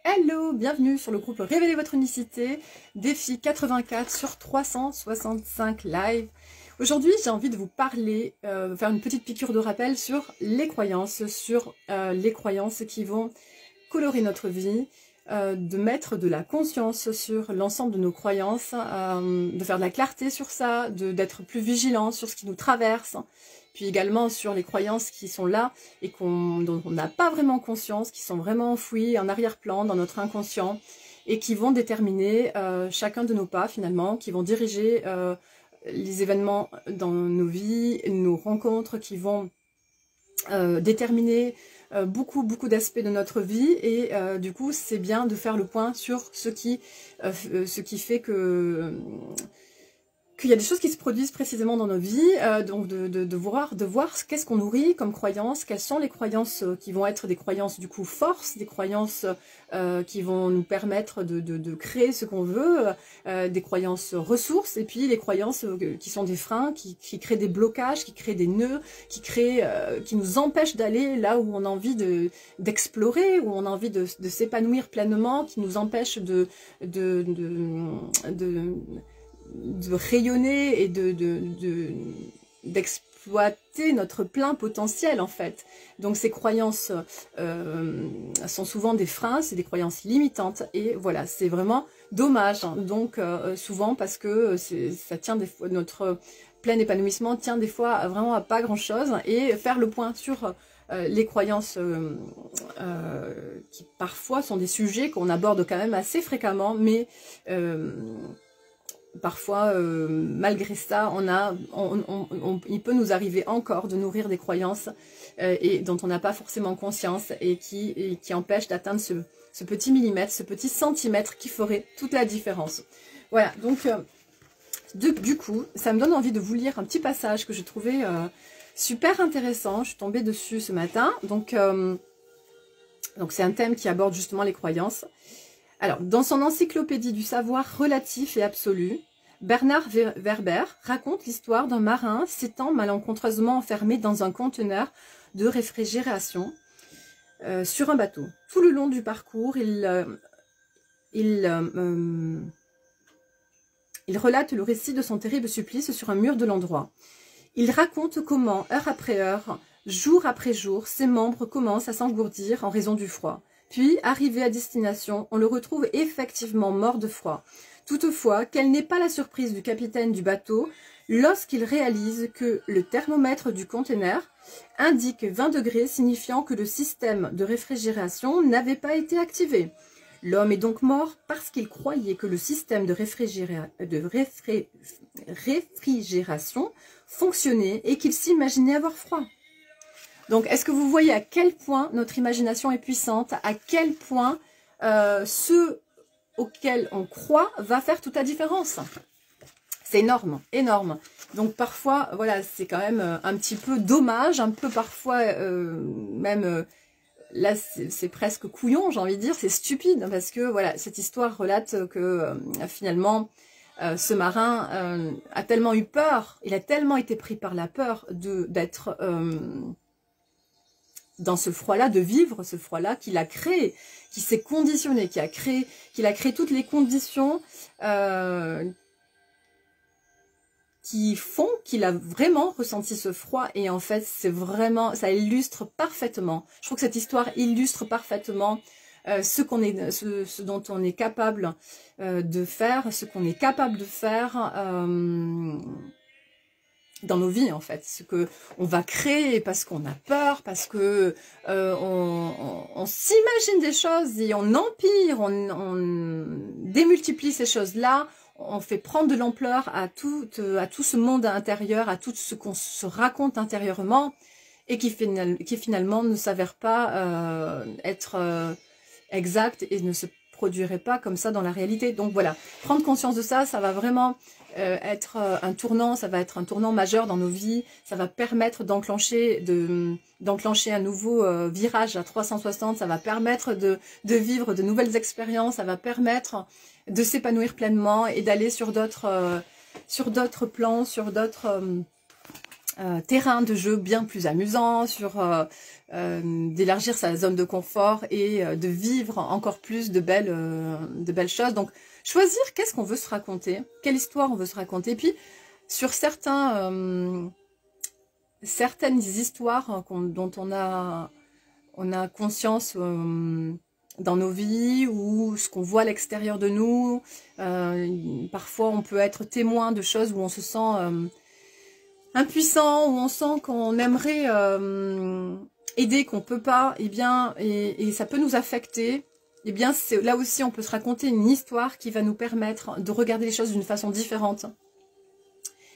Hello, bienvenue sur le groupe Révélez votre unicité, défi 84 sur 365 live. Aujourd'hui, j'ai envie de vous parler, faire une petite piqûre de rappel sur les croyances qui vont colorer notre vie, de mettre de la conscience sur l'ensemble de nos croyances, de faire de la clarté sur ça, d'être plus vigilant sur ce qui nous traverse, puis également sur les croyances qui sont là et dont on n'a pas vraiment conscience, qui sont vraiment enfouies en arrière-plan dans notre inconscient et qui vont déterminer chacun de nos pas finalement, qui vont diriger les événements dans nos vies, nos rencontres, qui vont déterminer beaucoup d'aspects de notre vie et du coup c'est bien de faire le point sur ce qui fait qu'il y a des choses qui se produisent précisément dans nos vies, donc de voir qu'est-ce qu'on nourrit comme croyances, quelles sont les croyances qui vont être des croyances du coup force, des croyances qui vont nous permettre de créer ce qu'on veut, des croyances ressources, et puis les croyances qui sont des freins, qui créent des blocages, qui créent des nœuds, qui nous empêchent d'aller là où on a envie d'explorer, où on a envie de s'épanouir pleinement, qui nous empêchent de rayonner et d'exploiter notre plein potentiel en fait. Donc ces croyances sont souvent des freins, c'est des croyances limitantes et voilà, c'est vraiment dommage. Donc souvent parce que ça tient des fois, notre plein épanouissement tient des fois vraiment à pas grand chose, et faire le point sur les croyances qui parfois sont des sujets qu'on aborde quand même assez fréquemment, mais parfois, malgré ça, il peut nous arriver encore de nourrir des croyances et dont on n'a pas forcément conscience et qui empêchent d'atteindre ce petit millimètre, ce petit centimètre qui ferait toute la différence. Voilà, donc du coup, ça me donne envie de vous lire un petit passage que j'ai trouvé super intéressant. Je suis tombée dessus ce matin. Donc c'est un thème qui aborde justement les croyances. Alors, dans son encyclopédie du savoir relatif et absolu, Bernard Werber raconte l'histoire d'un marin s'étant malencontreusement enfermé dans un conteneur de réfrigération sur un bateau. Tout le long du parcours, il relate le récit de son terrible supplice sur un mur de l'endroit. Il raconte comment, heure après heure, jour après jour, ses membres commencent à s'engourdir en raison du froid. Puis, arrivé à destination, on le retrouve effectivement mort de froid. Toutefois, quelle n'est pas la surprise du capitaine du bateau lorsqu'il réalise que le thermomètre du conteneur indique 20 degrés, signifiant que le système de réfrigération n'avait pas été activé. L'homme est donc mort parce qu'il croyait que le système de réfrigération fonctionnait et qu'il s'imaginait avoir froid. Donc, est-ce que vous voyez à quel point notre imagination est puissante, à quel point ce auquel on croit va faire toute la différence? C'est énorme, énorme. Donc, parfois, voilà, c'est quand même un petit peu dommage, un peu parfois même... là, c'est presque couillon, j'ai envie de dire, c'est stupide, parce que, voilà, cette histoire relate que, finalement... ce marin a tellement eu peur, il a tellement été pris par la peur d'être... dans ce froid-là, de vivre ce froid-là qu'il a créé, qui s'est conditionné, qu'il a créé toutes les conditions qui font qu'il a vraiment ressenti ce froid. Et en fait, c'est vraiment, ça illustre parfaitement, je trouve que cette histoire illustre parfaitement ce dont on est capable de faire, ce qu'on est capable de faire dans nos vies en fait, ce que on va créer parce qu'on a peur, parce que on s'imagine des choses et on empire, on démultiplie ces choses-là, on fait prendre de l'ampleur à tout ce monde intérieur, à tout ce qu'on se raconte intérieurement et qui finalement ne s'avère pas être exact et ne se produirait pas comme ça dans la réalité. Donc voilà, prendre conscience de ça, ça va vraiment être un tournant, ça va être un tournant majeur dans nos vies, ça va permettre d'enclencher un nouveau virage à 360, ça va permettre de vivre de nouvelles expériences, ça va permettre de s'épanouir pleinement et d'aller sur d'autres plans, sur d'autres terrain de jeu bien plus amusant, sur d'élargir sa zone de confort et de vivre encore plus de belles choses. Donc, choisir qu'est-ce qu'on veut se raconter, quelle histoire on veut se raconter. Puis, sur certaines histoires dont on a conscience dans nos vies ou ce qu'on voit à l'extérieur de nous. Parfois, on peut être témoin de choses où on se sent impuissant, où on sent qu'on aimerait aider, qu'on peut pas, et ça peut nous affecter. Eh bien, là aussi, on peut se raconter une histoire qui va nous permettre de regarder les choses d'une façon différente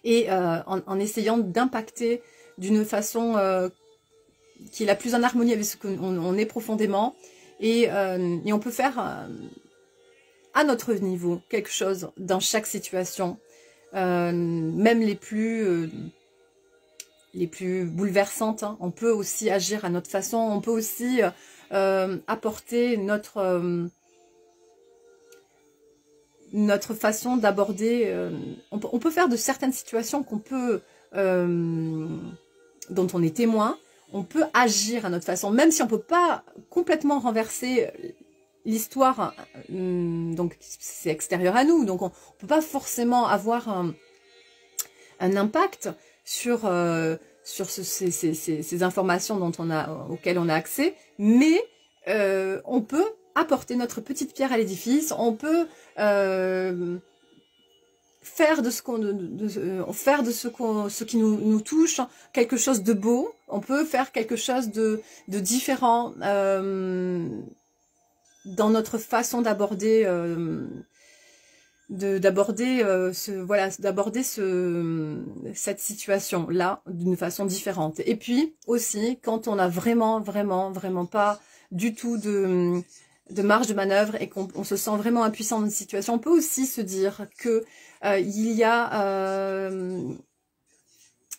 et en essayant d'impacter d'une façon qui est la plus en harmonie avec ce qu'on est profondément. Et on peut faire à notre niveau quelque chose dans chaque situation, même les plus bouleversantes. Hein. On peut aussi agir à notre façon, on peut aussi apporter notre façon d'aborder. On peut faire de certaines situations dont on est témoin. On peut agir à notre façon, même si on ne peut pas complètement renverser l'histoire, donc c'est extérieur à nous, donc on ne peut pas forcément avoir un impact sur ces informations auxquelles on a accès, mais on peut apporter notre petite pierre à l'édifice, on peut faire de ce qui nous touche quelque chose de beau. On peut faire quelque chose de différent dans notre façon d'aborder cette situation là d'une façon différente. Et puis aussi quand on n'a vraiment pas du tout de marge de manœuvre et qu'on se sent vraiment impuissant dans une situation, on peut aussi se dire que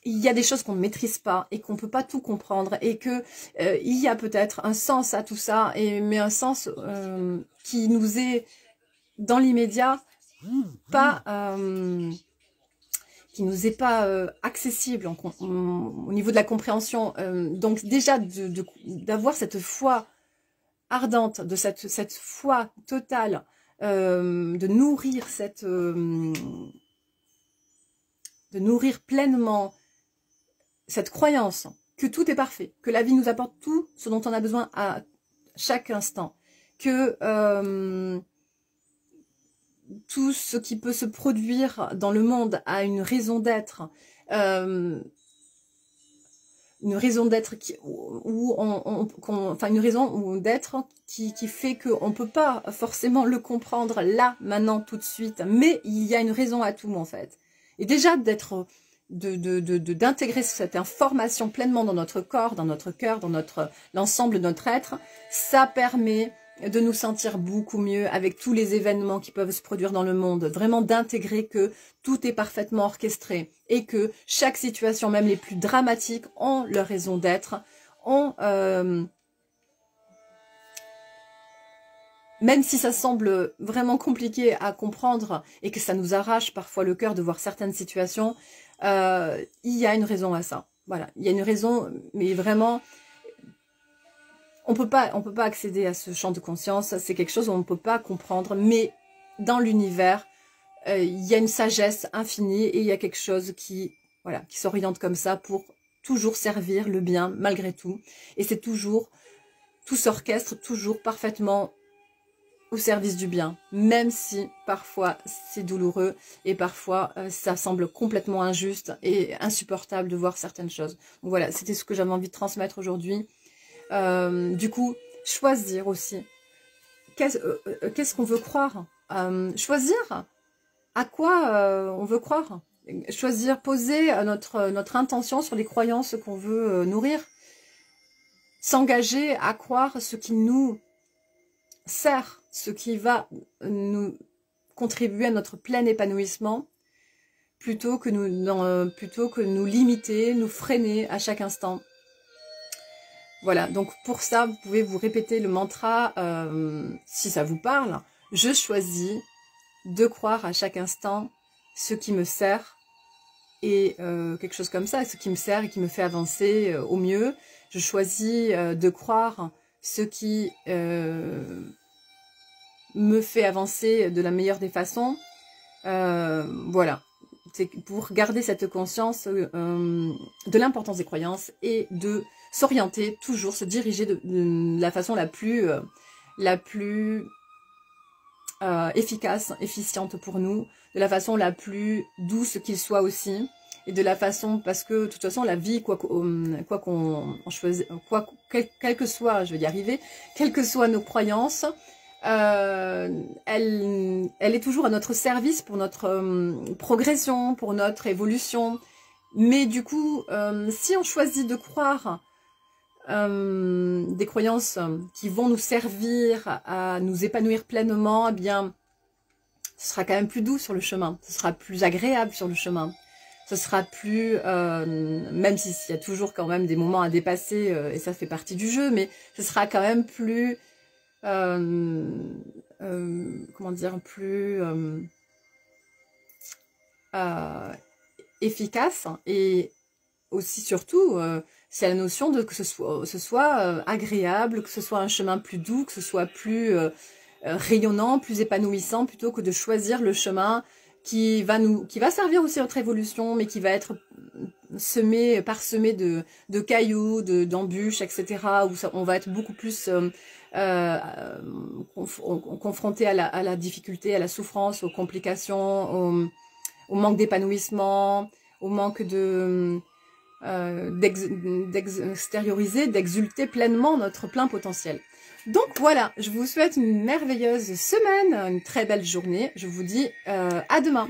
il y a des choses qu'on ne maîtrise pas et qu'on ne peut pas tout comprendre et que il y a peut-être un sens à tout ça, mais un sens qui nous est dans l'immédiat pas accessible au niveau de la compréhension. Donc déjà d'avoir cette foi ardente, de cette foi totale, de nourrir pleinement cette croyance que tout est parfait, que la vie nous apporte tout ce dont on a besoin à chaque instant, que tout ce qui peut se produire dans le monde a une raison d'être, une raison d'être qui fait qu'on ne peut pas forcément le comprendre là, maintenant, tout de suite, mais il y a une raison à tout en fait. Et déjà d'intégrer cette information pleinement dans notre corps, dans notre cœur, dans l'ensemble de notre être, ça permet de nous sentir beaucoup mieux avec tous les événements qui peuvent se produire dans le monde, vraiment d'intégrer que tout est parfaitement orchestré et que chaque situation, même les plus dramatiques, ont leur raison d'être, même si ça semble vraiment compliqué à comprendre et que ça nous arrache parfois le cœur de voir certaines situations, il y a une raison à ça. Voilà, il y a une raison, mais vraiment, on peut pas accéder à ce champ de conscience. C'est quelque chose où on ne peut pas comprendre, mais dans l'univers, il y a une sagesse infinie et il y a quelque chose qui s'oriente comme ça pour toujours servir le bien malgré tout. Et c'est tout s'orchestre toujours parfaitement au service du bien, même si parfois c'est douloureux et parfois ça semble complètement injuste et insupportable de voir certaines choses. Donc voilà, c'était ce que j'avais envie de transmettre aujourd'hui. Du coup, choisir aussi qu'est-ce qu'on veut croire, choisir à quoi on veut croire, choisir, poser notre intention sur les croyances qu'on veut nourrir, s'engager à croire ce qui nous sert, ce qui va nous contribuer à notre plein épanouissement, plutôt que nous limiter, nous freiner à chaque instant. Voilà, donc pour ça, vous pouvez vous répéter le mantra, si ça vous parle. Je choisis de croire à chaque instant ce qui me sert et quelque chose comme ça, ce qui me sert et qui me fait avancer au mieux. Je choisis de croire ce qui me fait avancer de la meilleure des façons. Voilà, c'est pour garder cette conscience de l'importance des croyances et de s'orienter, toujours se diriger de la façon la plus efficace, efficiente pour nous, de la façon la plus douce qu'il soit aussi, et de la façon, parce que de toute façon la vie, quoi qu'on choisisse, quel que soit, je vais y arriver, quelles que soient nos croyances, elle est toujours à notre service pour notre progression, pour notre évolution. Mais du coup, si on choisit de croire des croyances qui vont nous servir à nous épanouir pleinement, eh bien, ce sera quand même plus doux sur le chemin, ce sera plus agréable sur le chemin, ce sera plus, même s'il y a toujours quand même des moments à dépasser, et ça fait partie du jeu, mais ce sera quand même plus, comment dire, plus efficace, et aussi surtout, c'est la notion de que ce soit agréable, que ce soit un chemin plus doux, que ce soit plus rayonnant, plus épanouissant, plutôt que de choisir le chemin qui va servir aussi à notre évolution, mais qui va être parsemé de cailloux, d'embûches, etc., où on va être beaucoup plus confronté à la difficulté, à la souffrance, aux complications, au manque d'épanouissement, au manque d'extérioriser, d'exulter pleinement notre plein potentiel. Donc voilà, je vous souhaite une merveilleuse semaine, une très belle journée. Je vous dis à demain.